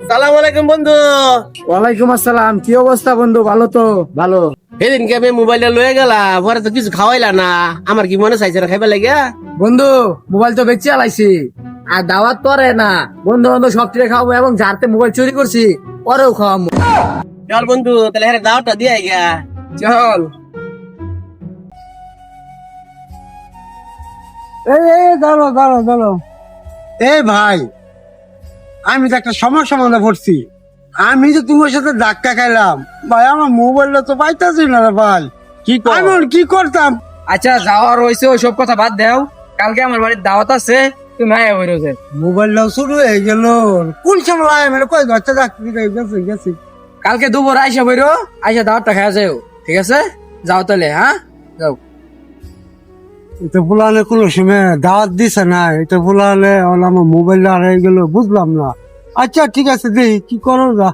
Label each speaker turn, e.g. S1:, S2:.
S1: সালাম আলাইকুম বন্ধু।
S2: ওয়ালাইকুম আসসালাম। কি অবস্থা বন্ধু? ভালো তো? ভালো।
S1: সেদিনকে আমি মোবাইলটা লয়ে গেলাম, পরে তো কিছু খাওয়াইলা না। আমার কি মনে চাইছে না খাইবার লাগিয়া?
S2: বন্ধু, মোবাইল তো বেচে আলাইছি, আর দাওয়াত পরে না। বন্ধু বন্ধু সব টিরে খাওয়াবো, এবং যারতে মোবাইল চুরি করছি পরেও খাওয়াবো।
S1: চল বন্ধু, তাহলে হ্যাঁ দাওয়াতটা দিয়ে গিয়া।
S2: চল।
S3: দাঁড়ো দাঁড়ো দাঁড়ো। এই ভাই, আমি তো একটা সমস্যা মনে পড়ছি। আমি তো তোমার সাথে ধাক্কা খাইলাম ভাই, আমার মোবাইলটা তো পাইতাছি না রে ভাই।
S1: কি
S3: আমি ওর কি করতাম?
S2: আচ্ছা, যাওয়ার হয়েছে ওই সব কথা বাদ দাও। কালকে আমার বাড়ির দাওয়াত আছে, তুমি আয়া হইরো যে।
S3: মোবাইলটাও শুরু হয়ে গেল। কোন সময় আমি কই ধরতে গেছি গেছি।
S2: কালকে দুপুর আইসা বইরো, আইসা দাওয়াতটা খাওয়া যাও, ঠিক আছে? যাও তাহলে, হ্যাঁ যাও।
S3: এটা ফুলানে কোনো সময় দাওয়াত দিছে না, এটা ফুলানে আমার মোবাইলটা হারিয়ে গেল, বুঝলাম না। আচ্ছা ঠিক আছে, দেখি কি করো যা।